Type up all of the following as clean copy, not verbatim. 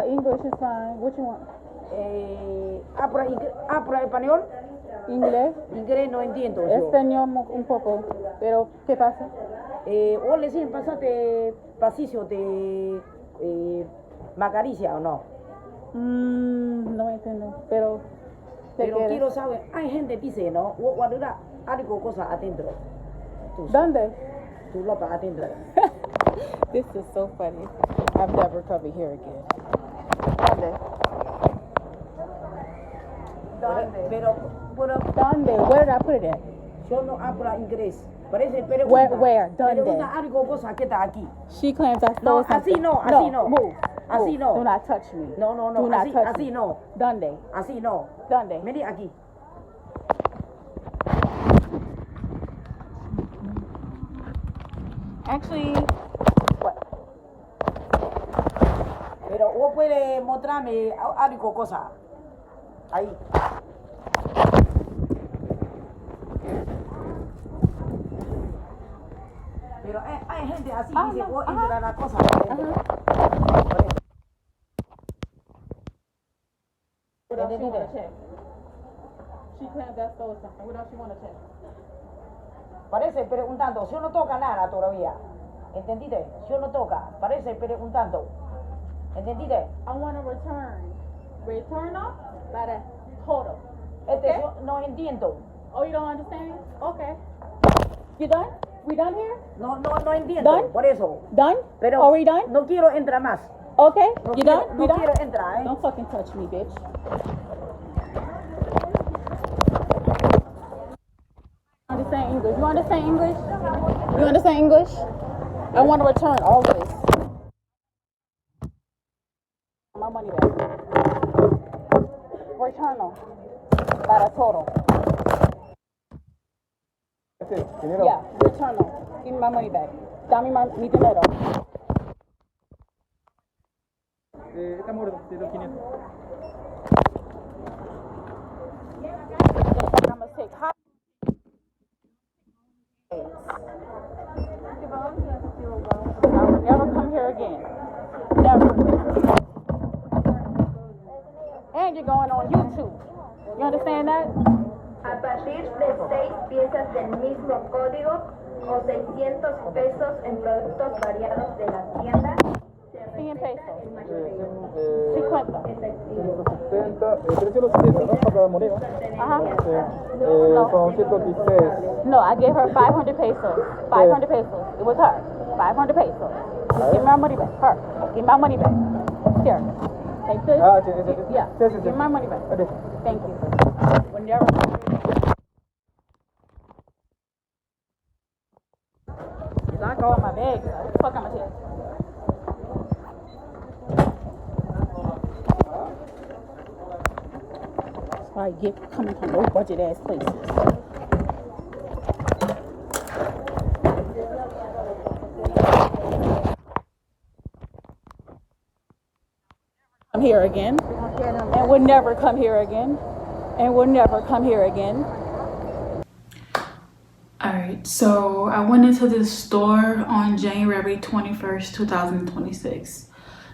English is fine. What you want? ¿Habla español? Inglés. Inglés no entiendo yo. Español un poco. Pero, ¿qué pasa? Ole, sí, pasaste pasillo de Macaricia o no. No entiendo. Pero quiero saber, hay gente que dice, ¿no? Guardar algo cosa adentro. ¿Dónde? Tu ropa adentro. This is so funny. I'm never coming here again. ¿Dónde? Pero, ¿Dónde? Where did I put it at? Yo no hablo inglés. Parece, pero where? ¿Dónde? Pero algo cosa que está aquí. She claims I stole something. Así no. Move. Así no. Do not touch me. No. Do not touch así me. no. ¿Dónde? Así no. ¿Dónde? Mire aquí. Actually, what? Pero vos puedes mostrarme algo cosa. Ahí. Pero hay gente así que dice, vos entra la cosa. What else you want to check? She claims I stole something. What else you want to check? Parece preguntando, yo no toca nada todavía. ¿Entendiste? Yo no toca. Parece preguntando. ¿Entendiste? I want to return. Returnal by the total. Okay? Yo no entiendo. Oh, you don't understand? Okay. You done? We done here? No entiendo. Done? Por eso. Done? Pero Are we done? No quiero entrar más. Okay. No You quiero, done? No We done? quiero entrar, Don't fucking touch me, bitch. Understand English? You understand English? You understand English? I want to return all this. My money back. Returnal. By the total. Yeah, returnal. Give me my money back. Dame mi dinero. Estamos de los 500. I'm gonna take hot. I will never come here again. Never. And you're going on YouTube. You understand that? A partir de 6 piezas del mismo código o 600 pesos en productos variados de la tienda. 100 pesos. 50. 170, precio los 70, ¿no? Para la moneda. Son 116. No, I gave her 500 pesos. 500 pesos. It was her. 500 pesos. Just give me my money back. Her. Give me my money back. Here. Take this. Yeah. Give me my money back. Thank you. Whenever. I go in my bag. What the fuck am I saying? That's why I get coming from low budget ass places. Come here again, and we'll never come here again, and we'll never come here again. Alright, so I went into this store on January 21st, 2026.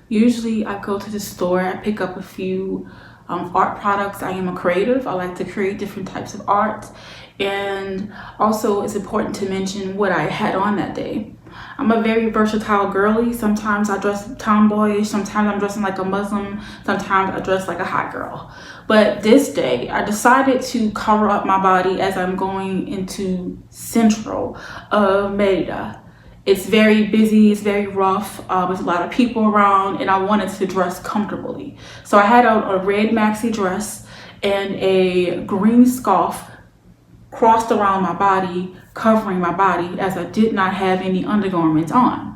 Usually I go to the store, I pick up a few art products. I am a creative. I like to create different types of art. And also it's important to mention what I had on that day. I'm a very versatile girly. Sometimes I dress tomboyish, sometimes I'm dressing like a Muslim, sometimes I dress like a hot girl. But this day, I decided to cover up my body as I'm going into central of Merida. It's very busy, it's very rough, there's a lot of people around, and I wanted to dress comfortably. So I had a red maxi dress and a green scarf crossed around my body, covering my body, as I did not have any undergarments on.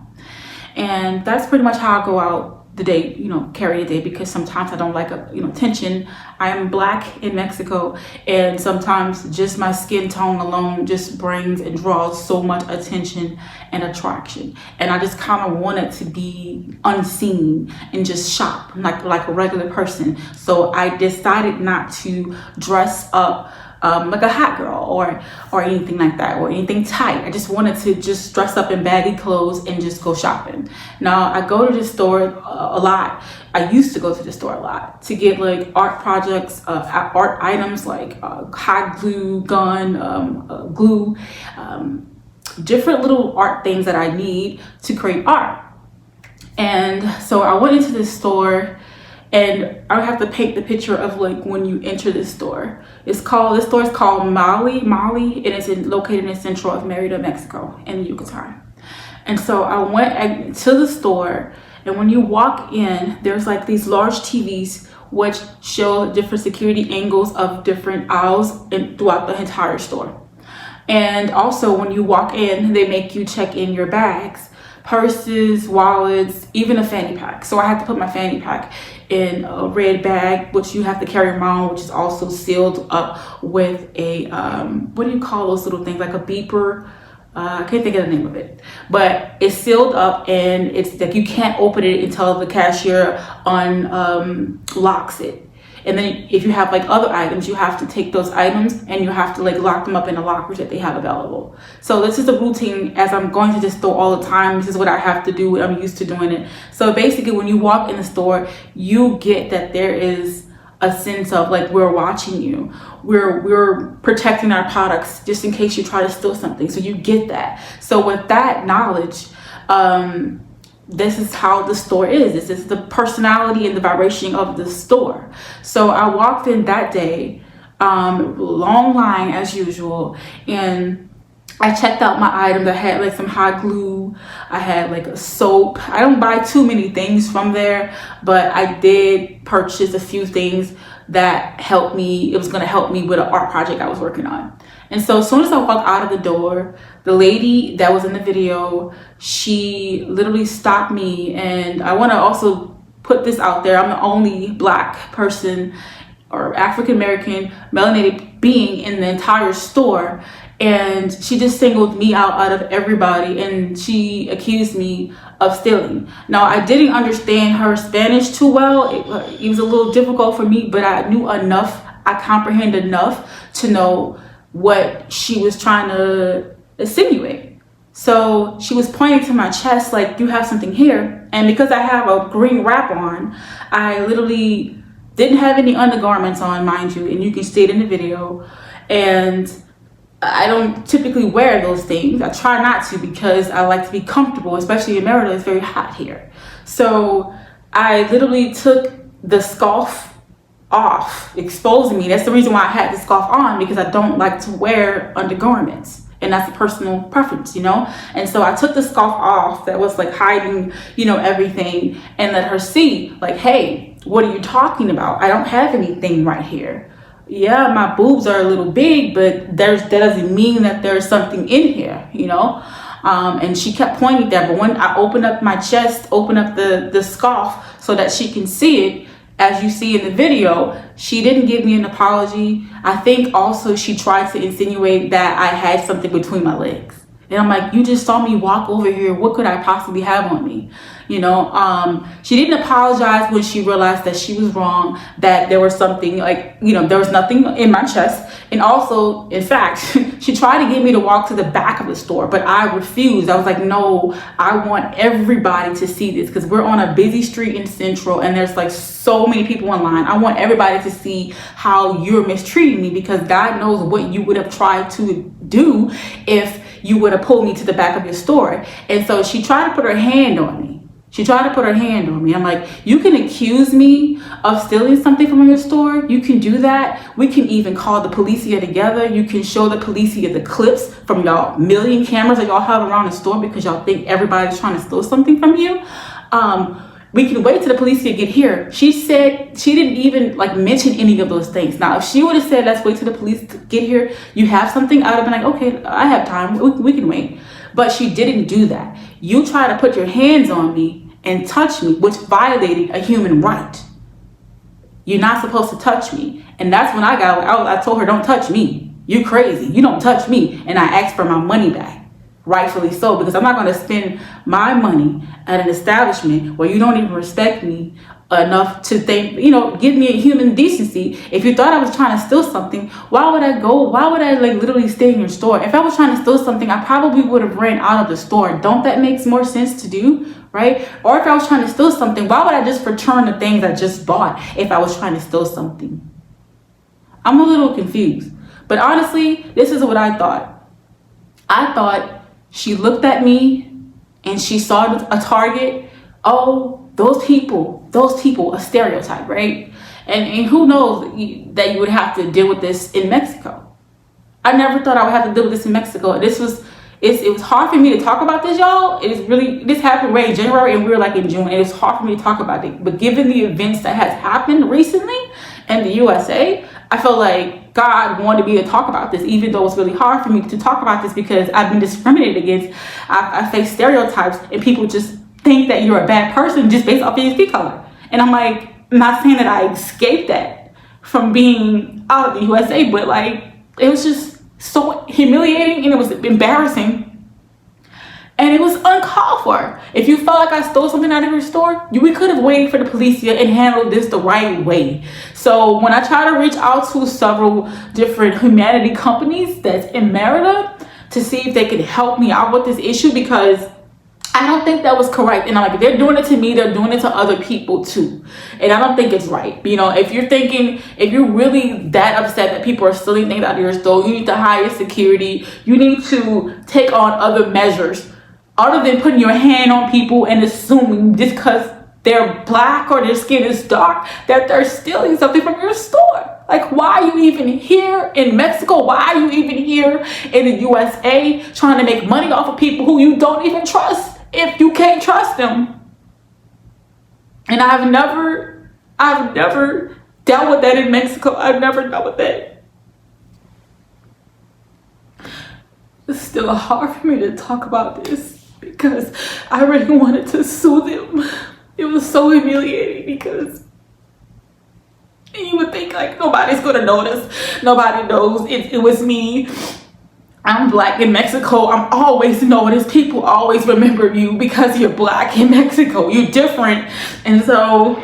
And that's pretty much how I go out the day, carry the day, because sometimes I don't like attention. I am black in Mexico, and sometimes just my skin tone alone just brings and draws so much attention and attraction. And I just kind of wanted to be unseen and just shop like a regular person. So I decided not to dress up like a hot girl or anything like that, or anything tight. I just wanted to just dress up in baggy clothes and just go shopping. Now I go to the store a lot. I used to go to the store a lot to get like art projects, art items like hot glue gun, glue, different little art things that I need to create art. And so I went into this store, and I have to paint the picture of like when you enter this store. This store is called Molly, and it's located in Central of Merida, Mexico, in Yucatan. And so I went to the store, and when you walk in, there's like these large TVs which show different security angles of different aisles throughout the entire store. And also when you walk in, they make you check in your bags, purses, wallets, even a fanny pack. So I have to put my fanny pack in a red bag, which you have to carry around, which is also sealed up with a, what do you call those little things? Like a beeper. I can't think of the name of it, but it's sealed up, and it's like you can't open it until the cashier unlocks it. And then if you have like other items, you have to take those items and you have to like lock them up in the lockers that they have available. So this is a routine as I'm going to the store all the time. This is what I have to do. I'm used to doing it. So basically when you walk in the store, you get that there is a sense of like, we're watching you. We're protecting our products just in case you try to steal something. So you get that. So with that knowledge, this is how the store is. This is the personality and the vibration of the store. So I walked in that day, long line as usual, and I checked out my items. I had like some hot glue. I had like a soap. I don't buy too many things from there, but I did purchase a few things that helped me. It was going to help me with an art project I was working on. And so as soon as I walked out of the door, the lady that was in the video, she literally stopped me. And I want to also put this out there. I'm the only Black person or African-American melanated being in the entire store. And she just singled me out of everybody, and she accused me of stealing. Now, I didn't understand her Spanish too well. It was a little difficult for me, but I knew enough. I comprehended enough to know what she was trying to insinuate. So she was pointing to my chest like, you have something here. And because I have a green wrap on, I literally didn't have any undergarments on, mind you, and you can see it in the video. And I don't typically wear those things. I try not to because I like to be comfortable, especially in Merida. It's very hot here. So I literally took the scarf off, exposing me. That's the reason why I had the scarf on, because I don't like to wear undergarments. And that's a personal preference, you know? And so I took the scarf off that was like hiding, you know, everything, and let her see like, hey, what are you talking about? I don't have anything right here. Yeah, my boobs are a little big, but that doesn't mean that there's something in here, you know? And she kept pointing there, but when I opened up my chest, opened up the scarf so that she can see it, as you see in the video, she didn't give me an apology. I think also she tried to insinuate that I had something between my legs. And I'm like, you just saw me walk over here. What could I possibly have on me? You know, she didn't apologize when she realized that she was wrong, that there was something like, you know, there was nothing in my chest. And also, in fact, she tried to get me to walk to the back of the store, but I refused. I was like, no, I want everybody to see this because we're on a busy street in Central and there's like so many people online. I want everybody to see how you're mistreating me, because God knows what you would have tried to do if you would have pulled me to the back of your store. And so she tried to put her hand on me. I'm like, you can accuse me of stealing something from your store. You can do that. We can even call the police here together. You can show the police here the clips from y'all million cameras that y'all have around the store because y'all think everybody's trying to steal something from you. We can wait till the police here get here. She said she didn't even like mention any of those things. Now, if she would have said, let's wait till the police get here, you have something, I would have been like, okay, I have time. We can wait. But she didn't do that. You try to put your hands on me and touch me, which violated a human right. You're not supposed to touch me. And that's when I told her, don't touch me. You're crazy. You don't touch me. And I asked for my money back. rightfully so, because I'm not going to spend my money at an establishment where you don't even respect me enough to think, give me a human decency. If you thought I was trying to steal something, why would I like literally stay in your store? If I was trying to steal something, I probably would have ran out of the store. Don't that make more sense to do, right? Or if I was trying to steal something, why would I just return the things I just bought if I was trying to steal something? I'm a little confused. But honestly, this is what I thought. I thought she looked at me and she saw a target. Oh, those people, a stereotype, right? And who knows that you would have to deal with this in Mexico. I never thought I would have to deal with this in Mexico. It was hard for me to talk about this, y'all. This happened right in January and we were like in June, and it was hard for me to talk about it. But given the events that has happened recently in the USA, I feel like God wanted me to talk about this, even though it's really hard for me to talk about this because I've been discriminated against. I face stereotypes and people just think that you're a bad person just based off of your skin color. And I'm like, I'm not saying that I escaped that from being out of the USA, but like, it was just so humiliating and it was embarrassing. And it was uncalled for. If you felt like I stole something out of your store, we could have waited for the police and handled this the right way. So when I try to reach out to several different humanity companies that's in Merida to see if they could help me out with this issue, because I don't think that was correct. And I'm like, if they're doing it to me, they're doing it to other people too. And I don't think it's right. If you're really that upset that people are stealing things out of your store, you need to hire security. You need to take on other measures other than putting your hand on people and assuming just because they're black or their skin is dark that they're stealing something from your store. Like, why are you even here in Mexico? Why are you even here in the USA trying to make money off of people who you don't even trust if you can't trust them? And I've never dealt with that in Mexico. I've never dealt with that. It's still hard for me to talk about this because I really wanted to sue them. It was so humiliating because you would think like nobody's gonna notice. Nobody knows it was me. I'm black in Mexico. I'm always noticed. People always remember you because you're black in Mexico. You're different. And so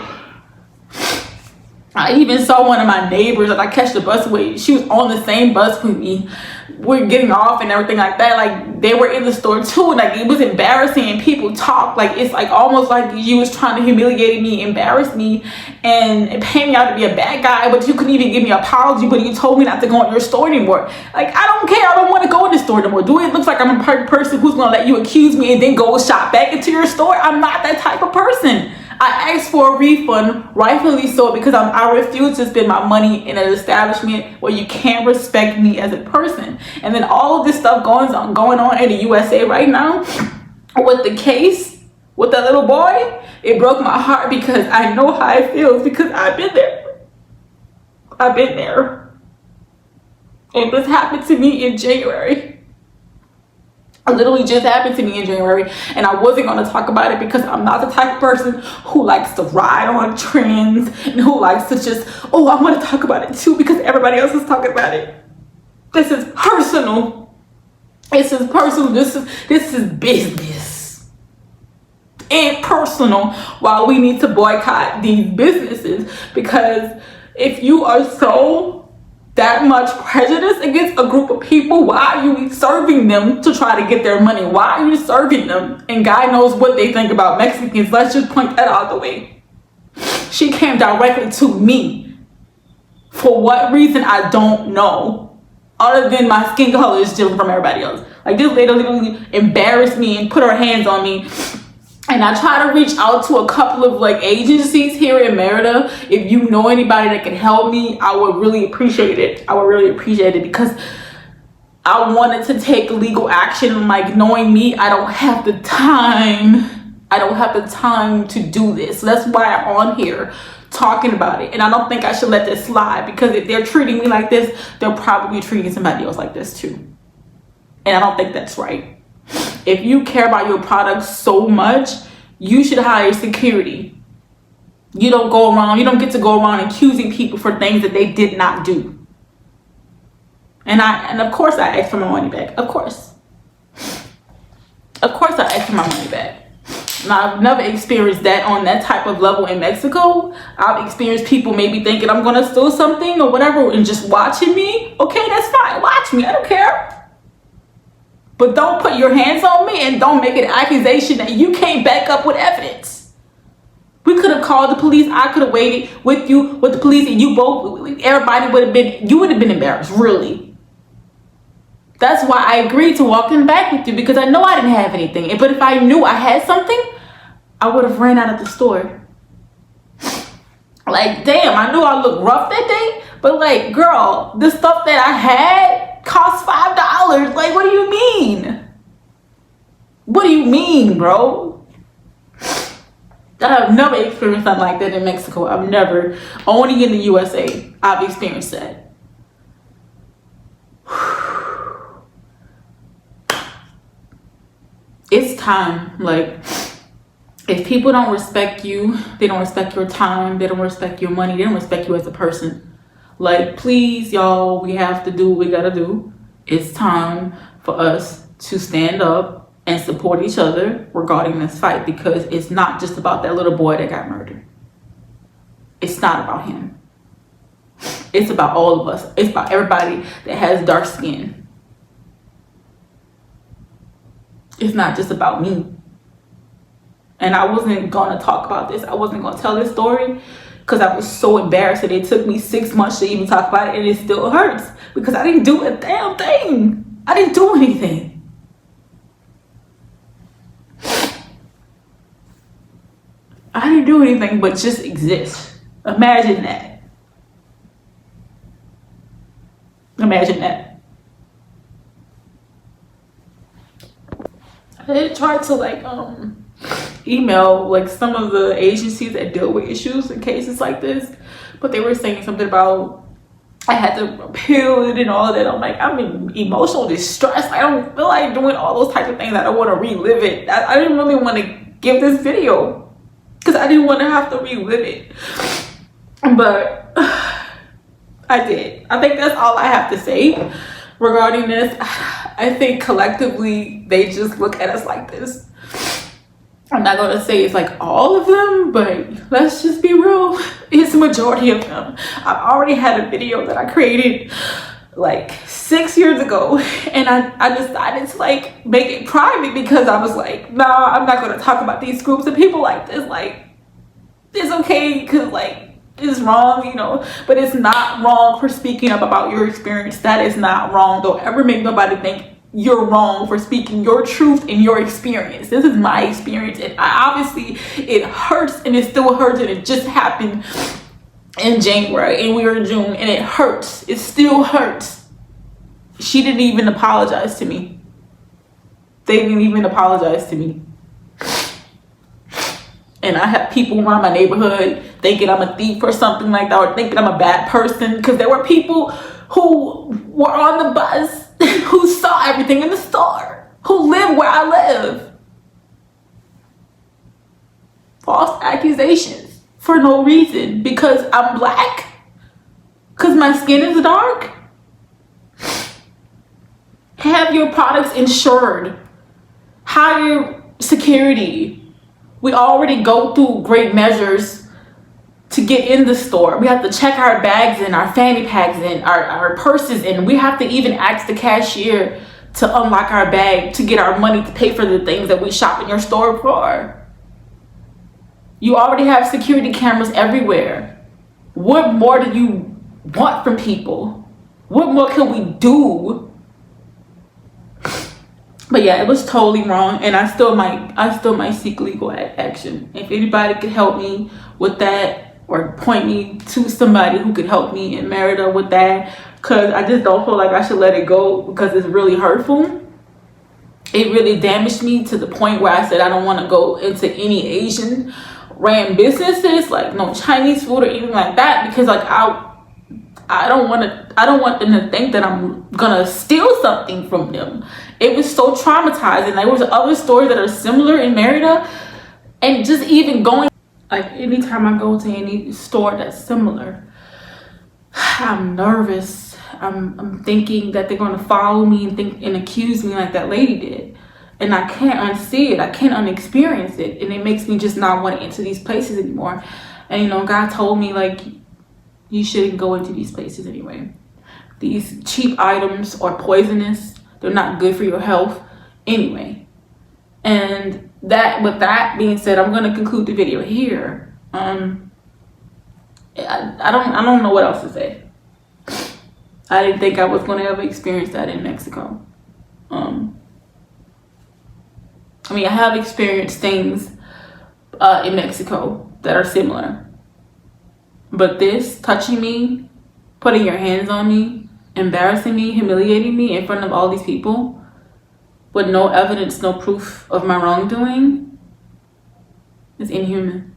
I even saw one of my neighbors that I catch the bus with. She was on the same bus with me. We're getting off and everything like that. Like, they were in the store too. Like, it was embarrassing and people talk. Like, it's like almost like you was trying to humiliate me, embarrass me, and paint me out to be a bad guy. But you couldn't even give me an apology. But you told me not to go in your store anymore. Like, I don't care. I don't want to go in the store anymore. Do it looks like I'm a person who's gonna let you accuse me and then go shop back into your store? I'm not that type of person. I asked for a refund, rightfully so, because I refuse to spend my money in an establishment where you can't respect me as a person. And then all of this stuff going on in the USA right now with the case with that little boy, it broke my heart because I know how it feels because I've been there. I've been there. And this happened to me in January. It literally just happened to me in January, and I wasn't going to talk about it because I'm not the type of person who likes to ride on trends and who likes to just, oh, I want to talk about it too because everybody else is talking about it. This is personal. This is personal. This is business and personal. While we need to boycott these businesses, because if you are so that much prejudice against a group of people, why are you serving them to try to get their money? Why are you serving them? And God knows what they think about Mexicans. Let's just point that out the way. She came directly to me. For what reason, I don't know. Other than my skin color is different from everybody else. Like, this lady literally embarrassed me and put her hands on me. And I try to reach out to a couple of like agencies here in Merida. If you know anybody that can help me, I would really appreciate it. I would really appreciate it because I wanted to take legal action. Like, knowing me, I don't have the time. I don't have the time to do this. So that's why I'm on here talking about it. And I don't think I should let this slide because if they're treating me like this, they're probably treating somebody else like this too. And I don't think that's right. If you care about your product so much, you should hire security. You don't get to go around accusing people for things that they did not do. And of course I asked for my money back. Of course. Of course I asked for my money back. Now, I've never experienced that on that type of level in Mexico. I've experienced people maybe thinking I'm gonna steal something or whatever and just watching me. Okay, that's fine, watch me, I don't care. But don't put your hands on me and don't make an accusation that you can't back up with evidence. We could have called the police. I could have waited with you, with the police, and you both, everybody would have been, you would have been embarrassed, really. That's why I agreed to walk in the back with you, because I know I didn't have anything. But if I knew I had something, I would have ran out of the store. Like, damn, I knew I looked rough that day, but like, girl, the stuff that I had cost $5. Like, what do you mean? What do you mean, bro? I've never experienced something like that in Mexico. I've never. Only in the USA, I've experienced that. It's time. Like, if people don't respect you, they don't respect your time, they don't respect your money, they don't respect you as a person. Like, please, y'all, we have to do what we gotta do. It's time for us to stand up and support each other regarding this fight, because it's not just about that little boy that got murdered. It's not about him. It's about all of us. It's about everybody that has dark skin. It's not just about me. And I wasn't gonna talk about this. I wasn't gonna tell this story because I was so embarrassed that it took me 6 months to even talk about it, and it still hurts because I didn't do a damn thing. I didn't do anything. I didn't do anything but just exist. Imagine that. Imagine that. I did try to like email like some of the agencies that deal with issues and cases like this, but they were saying something about I had to appeal it and all of that. I'm like, I'm in emotional distress. I don't feel like doing all those types of things. I don't want to relive it. I didn't really want to give this video because I didn't want to have to relive it, but I did. I think that's all I have to say regarding this. I think collectively they just look at us like this. I'm not gonna say it's like all of them, but let's just be real, it's the majority of them. I've already had a video that I created like 6 years ago, and I decided to like make it private because I was like, nah, I'm not gonna talk about these groups of people like this. Like, it's okay because like it's wrong, you know, but it's not wrong for speaking up about your experience. That is not wrong. Don't ever make nobody think you're wrong for speaking your truth and your experience. This is my experience, and obviously it hurts, and it still hurts, and it just happened in January and we were in June, and it hurts. It still hurts. She didn't even apologize to me. They didn't even apologize to me. And I have people around my neighborhood thinking I'm a thief or something like that, or thinking I'm a bad person, because there were people who were on the bus who saw everything in the store, who live where I live. False accusations for no reason, because I'm black, because my skin is dark. Have your products insured. Hire security. We already go through great measures to get in the store. We have to check our bags and our fanny packs and our purses, and we have to even ask the cashier to unlock our bag to get our money to pay for the things that we shop in your store for. You already have security cameras everywhere. What more do you want from people? What more can we do? But yeah, it was totally wrong, and I still might seek legal action. If anybody could help me with that, or point me to somebody who could help me in Merida with that, because I just don't feel like I should let it go, because it's really hurtful. It really damaged me to the point where I said I don't want to go into any Asian ran businesses, like no Chinese food or anything like that, because like I don't want them to think that I'm gonna steal something from them. It was so traumatizing. There was other stores that are similar in Merida, and just even going, like anytime I go to any store that's similar, I'm nervous. I'm thinking that they're gonna follow me and accuse me like that lady did. and I can't unsee it. I can't unexperience it, and it makes me just not want to enter these places anymore. And you know, God told me like, you shouldn't go into these places anyway. These cheap items are poisonous. They're not good for your health anyway. And that, with that being said, I'm gonna conclude the video here. I don't know what else to say. I didn't think I was gonna ever experience that in Mexico. I mean, I have experienced things in Mexico that are similar, but this, touching me, putting your hands on me, embarrassing me, humiliating me in front of all these people with no evidence, no proof of my wrongdoing, is inhuman.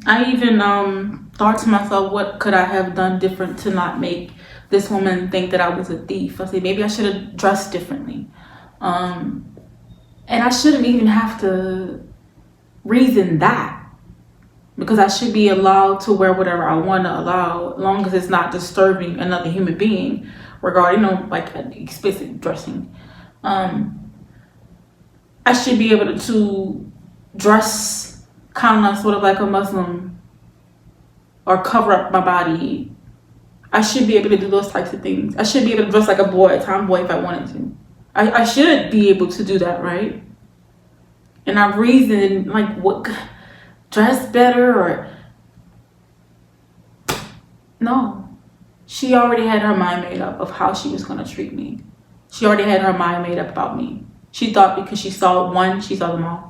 I even thought to myself, what could I have done different to not make this woman think that I was a thief? I said, maybe I should have dressed differently. And I shouldn't even have to reason that, because I should be allowed to wear whatever I want to allow, as long as it's not disturbing another human being regarding, you know, like explicit dressing. I should be able to dress kind of sort of like a Muslim, or cover up my body. I should be able to do those types of things. I should be able to dress like a boy, a tomboy, if I wanted to. I should be able to do that, right? And I reasoned, like, what, dress better, or no. She already had her mind made up of how she was going to treat me. She already had her mind made up about me. She thought because she saw one, she saw them all.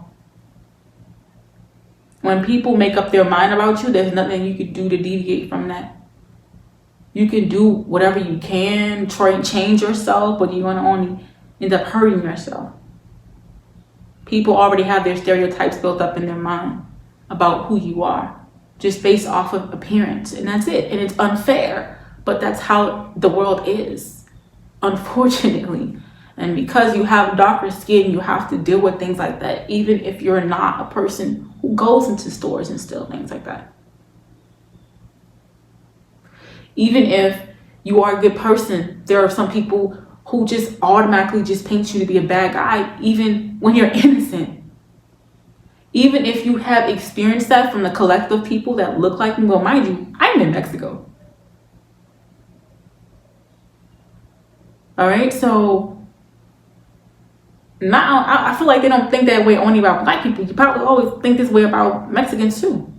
When people make up their mind about you, there's nothing you can do to deviate from that. You can do whatever you can, try and change yourself, but you're going to only end up hurting yourself. People already have their stereotypes built up in their mind about who you are, just based off of appearance, and that's it. And it's unfair, but that's how the world is, unfortunately. And because you have darker skin, you have to deal with things like that, even if you're not a person who goes into stores and steal things like that. Even if you are a good person, there are some people who just automatically just paint you to be a bad guy, even when you're innocent. Even if you have experienced that from the collective people that look like me. Well, mind you, I'm in Mexico. All right, so now I feel like they don't think that way only about black people. You probably always think this way about Mexicans too.